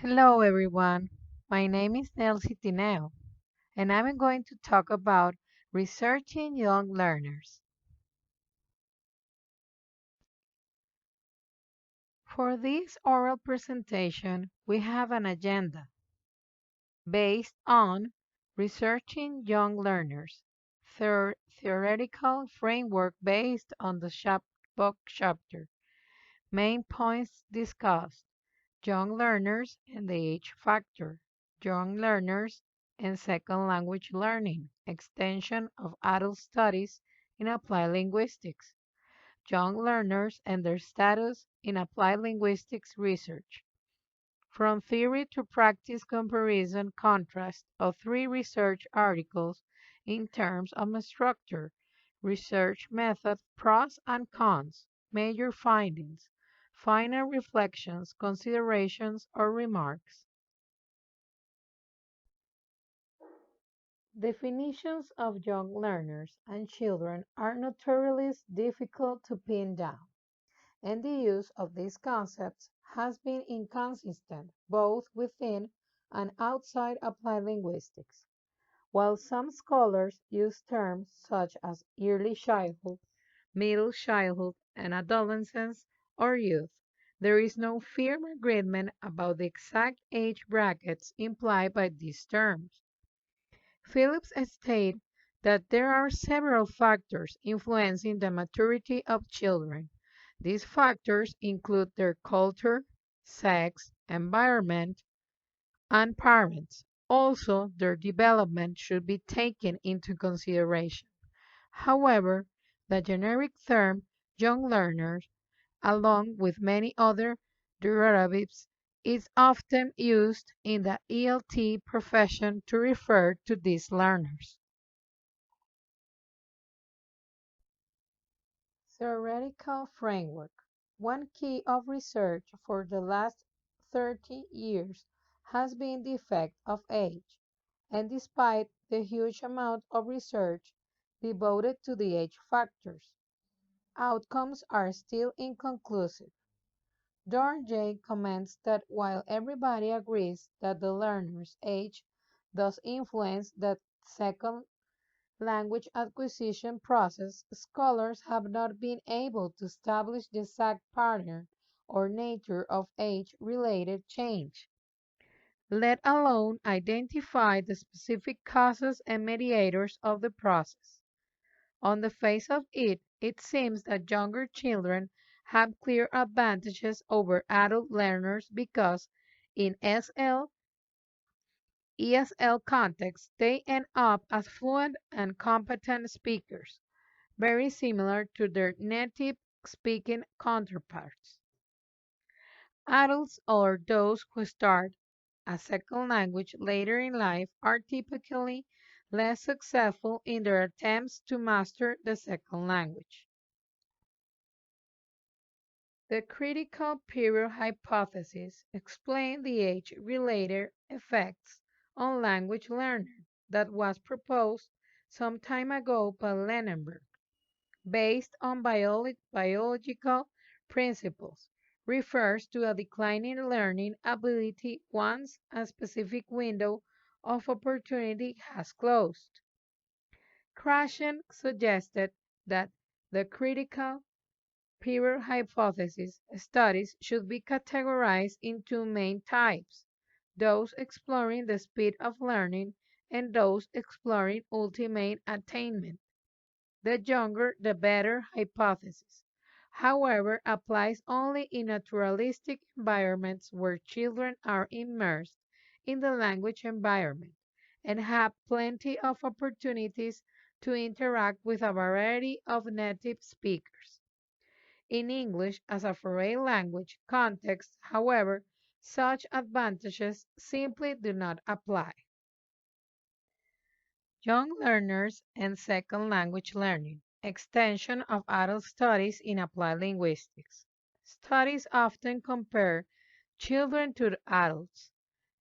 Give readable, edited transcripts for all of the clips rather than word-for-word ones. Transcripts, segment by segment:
Hello, everyone. My name is Nelsie Tineo, and I'm going to talk about researching young learners. For this oral presentation, we have an agenda based on researching young learners, theoretical framework based on the book chapter, main points discussed, young learners and the age factor, young learners and second language learning, extension of adult studies in applied linguistics, young learners and their status in applied linguistics research. From theory to practice comparison contrast of three research articles in terms of structure, research method, pros and cons, major findings, final reflections, considerations, or remarks. Definitions of young learners and children are notoriously difficult to pin down, and the use of these concepts has been inconsistent both within and outside applied linguistics. While some scholars use terms such as early childhood, middle childhood, and adolescence or youth, there is no firm agreement about the exact age brackets implied by these terms. Phillips stated that there are several factors influencing the maturity of children. These factors include their culture, sex, environment, and parents. Also, their development should be taken into consideration. However, the generic term young learners, along with many other derivatives, is often used in the ELT profession to refer to these learners. Theoretical framework. One key of research for the last 30 years has been the effect of age, and despite the huge amount of research devoted to the age factors, outcomes are still inconclusive. Dorje comments that while everybody agrees that the learner's age does influence the second language acquisition process, scholars have not been able to establish the exact pattern or nature of age-related change, let alone identify the specific causes and mediators of the process. On the face of it, it seems that younger children have clear advantages over adult learners because in ESL contexts, they end up as fluent and competent speakers, very similar to their native speaking counterparts. Adults or those who start a second language later in life are typically less successful in their attempts to master the second language. The critical period hypothesis explained the age-related effects on language learning that was proposed some time ago by Lenenberg, based on biological principles, refers to a declining learning ability once a specific window of opportunity has closed. Krashen suggested that the critical period hypothesis studies should be categorized in two main types, those exploring the speed of learning and those exploring ultimate attainment. The younger the better hypothesis, however, applies only in naturalistic environments where children are immersed in the language environment and have plenty of opportunities to interact with a variety of native speakers. In English as a foreign language context, however, such advantages simply do not apply. Young learners and second language learning. Extension of adult studies in applied linguistics. Studies often compare children to adults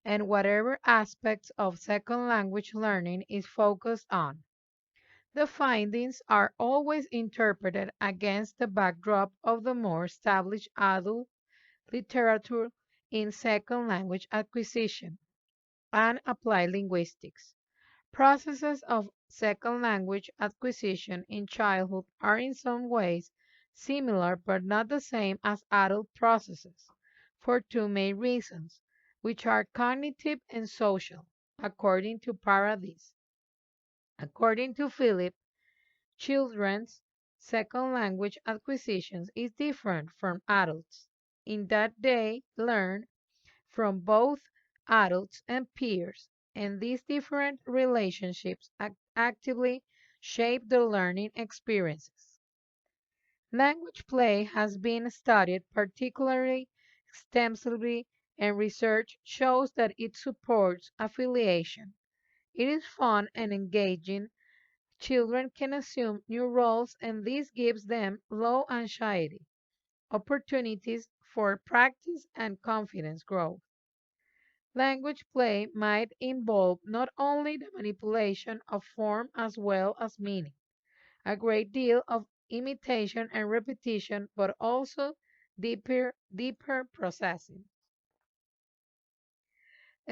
and whatever aspects of second language learning is focused on. The findings are always interpreted against the backdrop of the more established adult literature in second language acquisition and applied linguistics. Processes of second language acquisition in childhood are in some ways similar but not the same as adult processes for two main reasons, which are cognitive and social, according to Paradis. According to Philip, children's second language acquisition is different from adults in that they learn from both adults and peers, and these different relationships actively shape the learning experiences. Language play has been studied particularly extensively, and research shows that it supports affiliation. It is fun and engaging. Children can assume new roles, and this gives them low anxiety, opportunities for practice, and confidence growth. Language play might involve not only the manipulation of form as well as meaning, a great deal of imitation and repetition, but also deeper processing.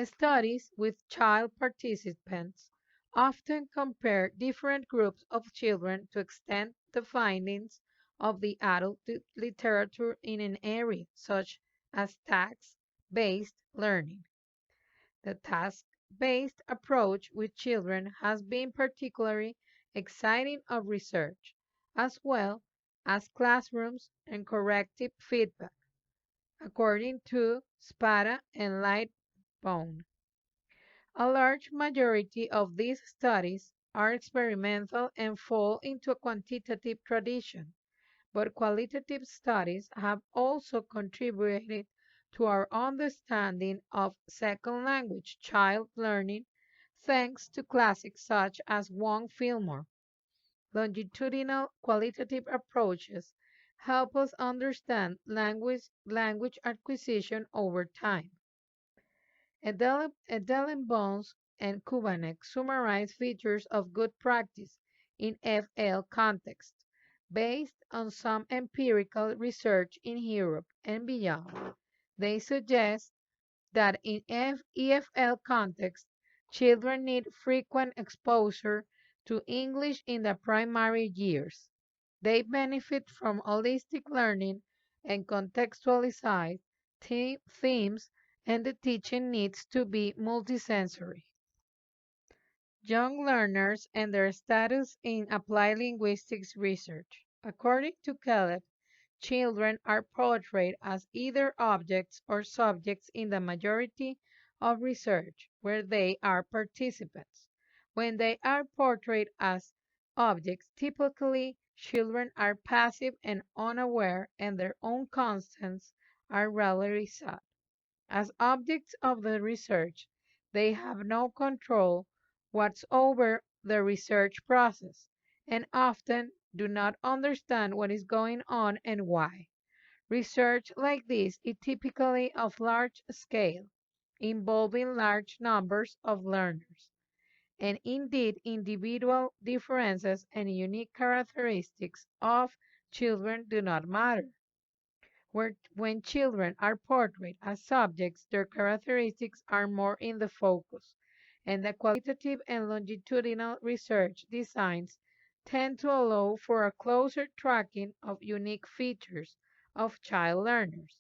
Studies with child participants often compare different groups of children to extend the findings of the adult literature in an area such as task-based learning. The task-based approach with children has been particularly exciting of research, as well as classrooms and corrective feedback, according to Spada and Lightbone. A large majority of these studies are experimental and fall into a quantitative tradition, but qualitative studies have also contributed to our understanding of second language child learning thanks to classics such as Wong Fillmore. Longitudinal qualitative approaches help us understand language acquisition over time. Edellenbones and Kubanek summarize features of good practice in FL context, based on some empirical research in Europe and beyond. They suggest that in EFL context, children need frequent exposure to English in the primary years. They benefit from holistic learning and contextualized themes, and the teaching needs to be multisensory. Young learners and their status in applied linguistics research. According to Kellett, children are portrayed as either objects or subjects in the majority of research where they are participants. When they are portrayed as objects, typically children are passive and unaware, and their own constants are rarely sought. As objects of the research, they have no control whatsoever the research process, and often do not understand what is going on and why. Research like this is typically of large scale, involving large numbers of learners, and indeed individual differences and unique characteristics of children do not matter. When children are portrayed as subjects, their characteristics are more in the focus, and the qualitative and longitudinal research designs tend to allow for a closer tracking of unique features of child learners.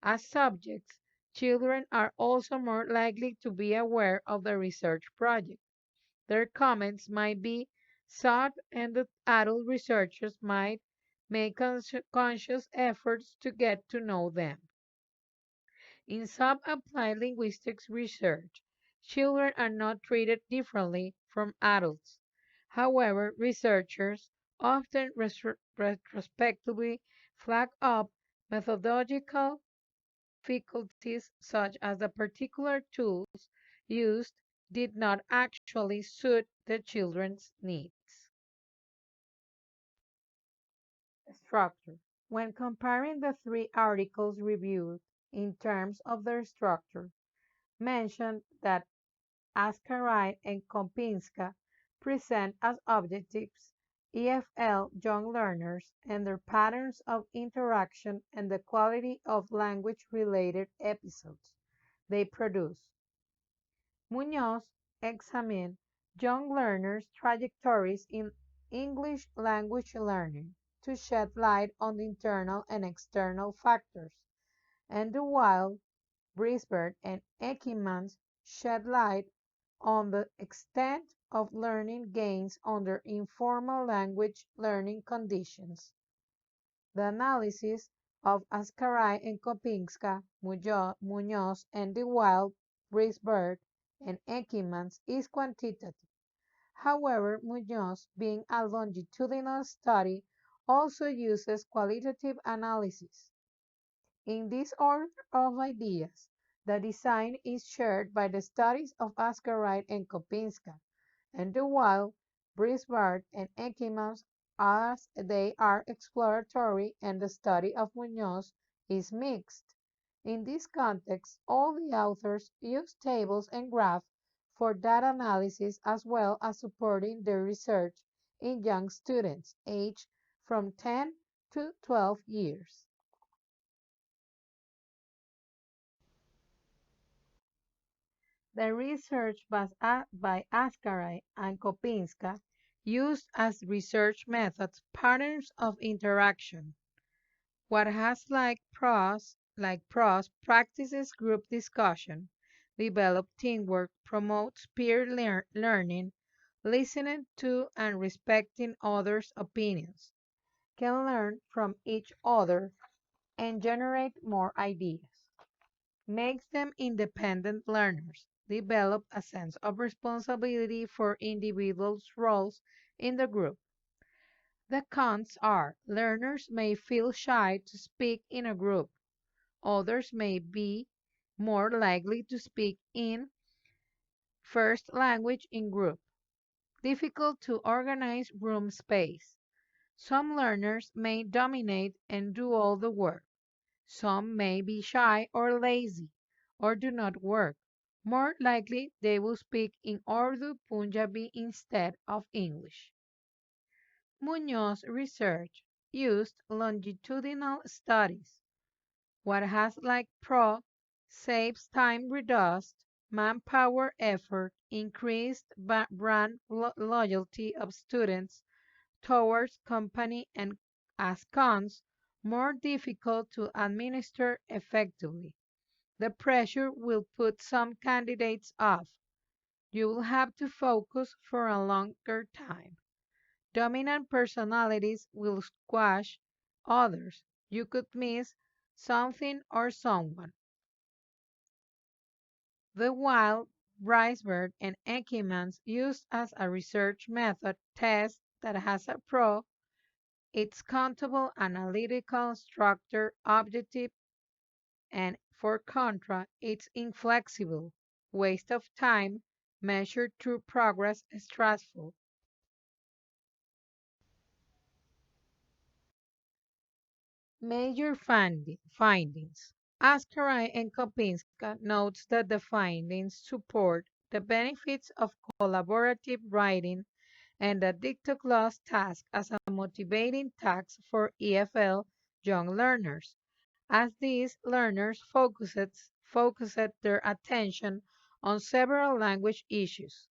As subjects, children are also more likely to be aware of the research project. Their comments might be sought, and the adult researchers might make conscious efforts to get to know them. In some applied linguistics research, children are not treated differently from adults. However, researchers often retrospectively flag up methodological difficulties such as the particular tools used did not actually suit the children's needs. Structure. When comparing the three articles reviewed in terms of their structure, mention that Ascaride and Kompinska present as objectives EFL young learners and their patterns of interaction and the quality of language-related episodes they produce. Munoz examined young learners' trajectories in English language learning to shed light on the internal and external factors, and while Brisbane and Ekimans shed light on the extent of learning gains under informal language learning conditions. The analysis of Ascaray and Kopinska, Muñoz and DeWild, Brisbane, and Ekimans is quantitative. However, Muñoz, being a longitudinal study, also uses qualitative analysis. In this order of ideas, the design is shared by the studies of Ascarite and Kopinska, and while Brisbard and Ekimans as they are exploratory and the study of Muñoz is mixed. In this context, all the authors use tables and graphs for data analysis as well as supporting their research in young students aged from 10 to 12 years. The research by Ascaray and Kopinska used as research methods patterns of interaction. What has like prose, practices group discussion, develop teamwork, promotes peer learning, listening to and respecting others' opinions, can learn from each other and generate more ideas, makes them independent learners, develop a sense of responsibility for individuals' roles in the group. The cons are learners may feel shy to speak in a group, others may be more likely to speak in first language in group, difficult to organize room space. Some learners may dominate and do all the work. Some may be shy or lazy, or do not work. More likely, they will speak in Urdu Punjabi instead of English. Muñoz research used longitudinal studies. What has like pro saves time reduced, manpower effort, increased brand loyalty of students towards company and as cons, more difficult to administer effectively. The pressure will put some candidates off. You will have to focus for a longer time. Dominant personalities will squash others. You could miss something or someone. The wild Riceberg and Ekimans used as a research method test that has a pro, it's countable, analytical, structured, objective, and for contra, it's inflexible, waste of time, measured through progress, stressful. Major findings. Ascaray and Kopinska notes that the findings support the benefits of collaborative writing and the dictogloss task as a motivating task for EFL young learners, as these learners focused their attention on several language issues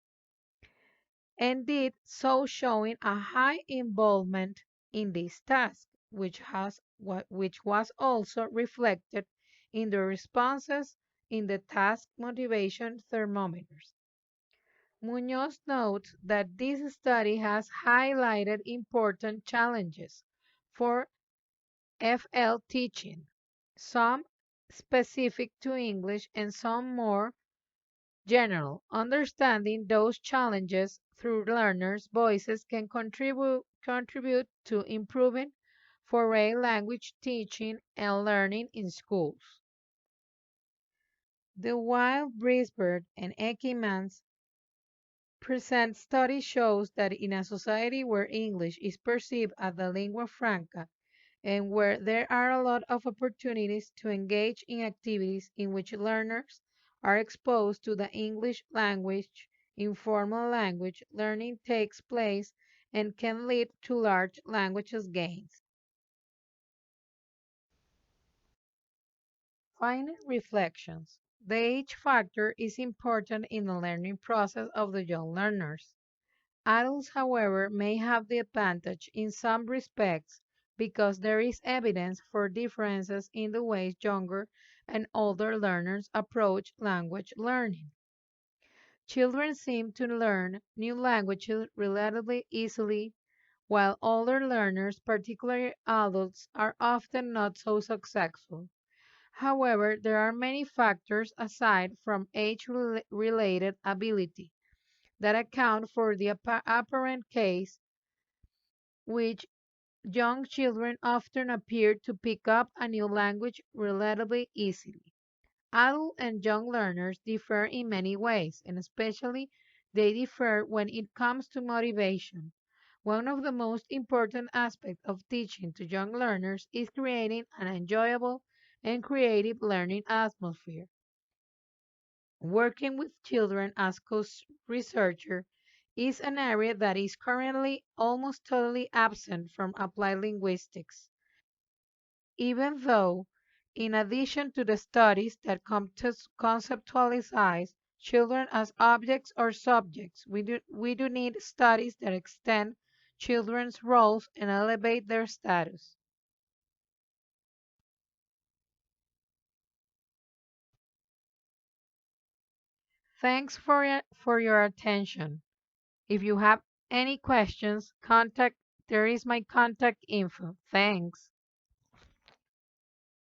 and did so showing a high involvement in this task, which was also reflected in the responses in the task motivation thermometers. Munoz notes that this study has highlighted important challenges for FL teaching, some specific to English and some more general. Understanding those challenges through learners' voices can contribute to improving foreign language teaching and learning in schools. The Wild Brisbane and Ekimans present study shows that in a society where English is perceived as the lingua franca and where there are a lot of opportunities to engage in activities in which learners are exposed to the English language, informal language learning takes place and can lead to large languages gains. Final reflections. The age factor is important in the learning process of the young learners. Adults, however, may have the advantage in some respects because there is evidence for differences in the ways younger and older learners approach language learning. Children seem to learn new languages relatively easily, while older learners, particularly adults, are often not so successful. However, there are many factors aside from age-related ability that account for the apparent case which young children often appear to pick up a new language relatively easily. Adult and young learners differ in many ways, and especially they differ when it comes to motivation. One of the most important aspects of teaching to young learners is creating an enjoyable and creative learning atmosphere. Working with children as researcher is an area that is currently almost totally absent from applied linguistics, even though, in addition to the studies that conceptualize children as objects or subjects, we do need studies that extend children's roles and elevate their status. Thanks for your attention. If you have any questions, there is my contact info. Thanks.